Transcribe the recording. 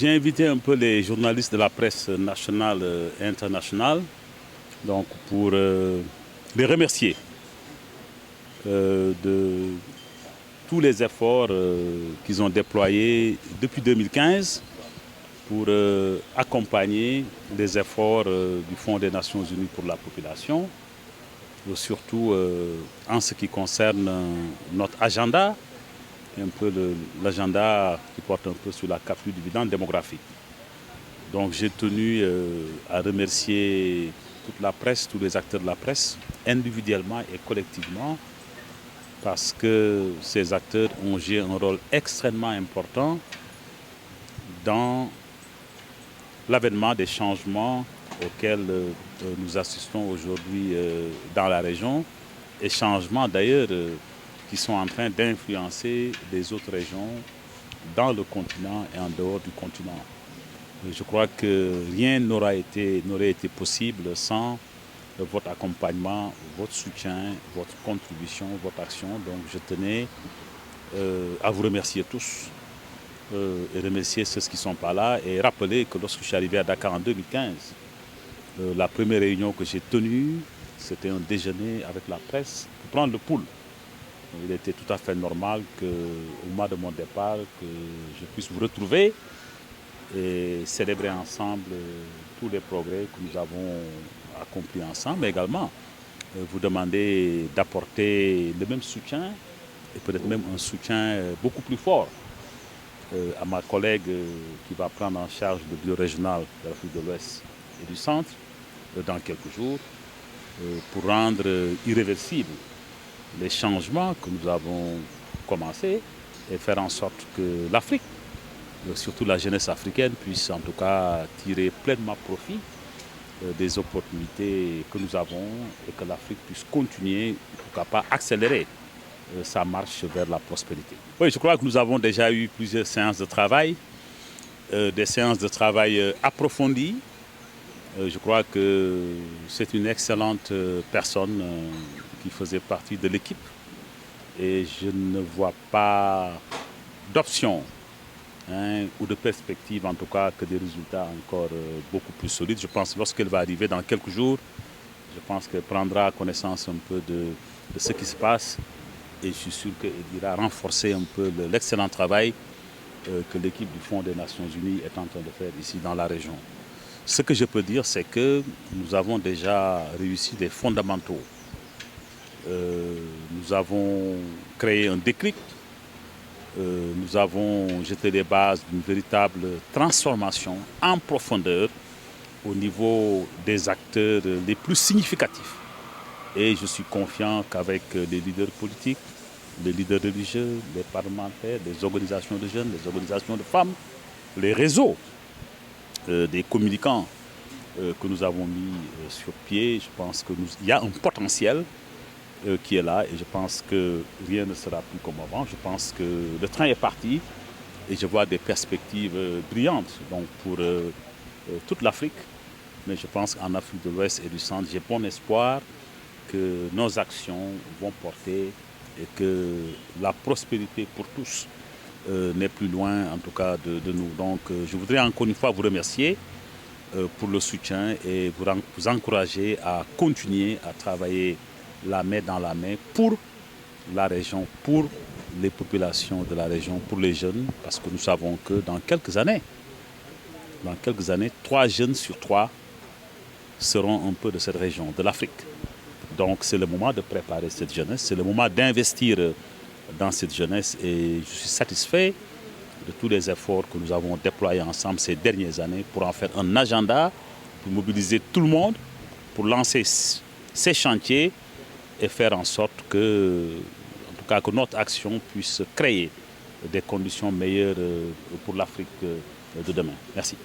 J'ai invité un peu les journalistes de la presse nationale et internationale donc pour les remercier de tous les efforts qu'ils ont déployés depuis 2015 pour accompagner les efforts du Fonds des Nations Unies pour la population, surtout en ce qui concerne notre agenda, un peu l'agenda qui porte un peu sur la capture du bilan démographique. Donc j'ai tenu à remercier toute la presse, tous les acteurs de la presse, individuellement et collectivement, parce que ces acteurs ont joué un rôle extrêmement important dans l'avènement des changements auxquels nous assistons aujourd'hui dans la région, et changements d'ailleurs qui sont en train d'influencer les autres régions dans le continent et en dehors du continent. Je crois que rien n'aurait été possible sans votre accompagnement, votre soutien, votre contribution, votre action. Donc je tenais à vous remercier tous et remercier ceux qui ne sont pas là et rappeler que lorsque je suis arrivé à Dakar en 2015, la première réunion que j'ai tenue, c'était un déjeuner avec la presse pour prendre le pouls. Il était tout à fait normal qu'au mois de mon départ, que je puisse vous retrouver et célébrer ensemble tous les progrès que nous avons accomplis ensemble, mais également vous demander d'apporter le même soutien et peut-être même un soutien beaucoup plus fort à ma collègue qui va prendre en charge le bureau régional de l'Afrique de l'Ouest et du Centre dans quelques jours pour rendre irréversibles les changements que nous avons commencés et faire en sorte que l'Afrique, surtout la jeunesse africaine, puisse en tout cas tirer pleinement profit des opportunités que nous avons et que l'Afrique puisse continuer, pourquoi pas accélérer sa marche vers la prospérité. Oui, je crois que nous avons déjà eu plusieurs séances de travail, des séances de travail approfondies. Je crois que c'est une excellente personne qui faisait partie de l'équipe et je ne vois pas d'option ou de perspective en tout cas que des résultats encore beaucoup plus solides. Je pense que lorsqu'elle va arriver dans quelques jours, je pense qu'elle prendra connaissance un peu de ce qui se passe et je suis sûr qu'elle ira renforcer un peu l'excellent travail que l'équipe du Fonds des Nations Unies est en train de faire ici dans la région. Ce que je peux dire, c'est que nous avons déjà réussi des fondamentaux. Nous avons créé un déclic. Nous avons jeté les bases d'une véritable transformation en profondeur au niveau des acteurs les plus significatifs. Et je suis confiant qu'avec les leaders politiques, les leaders religieux, les parlementaires, les organisations de jeunes, les organisations de femmes, les réseaux des communicants que nous avons mis sur pied, je pense qu'il y a un potentiel qui est là et je pense que rien ne sera plus comme avant. Je pense que le train est parti et je vois des perspectives brillantes donc pour toute l'Afrique. Mais je pense qu'en Afrique de l'Ouest et du Centre, j'ai bon espoir que nos actions vont porter et que la prospérité pour tous n'est plus loin en tout cas de nous. Donc je voudrais encore une fois vous remercier pour le soutien et vous encourager à continuer à travailler la main dans la main pour la région, pour les populations de la région, pour les jeunes, parce que nous savons que dans quelques années, 3 jeunes sur 3 seront un peu de cette région, de l'Afrique. Donc c'est le moment de préparer cette jeunesse, c'est le moment d'investir dans cette jeunesse et je suis satisfait de tous les efforts que nous avons déployés ensemble ces dernières années pour en faire un agenda, pour mobiliser tout le monde, pour lancer ces chantiers et faire en sorte que, en tout cas, que notre action puisse créer des conditions meilleures pour l'Afrique de demain. Merci.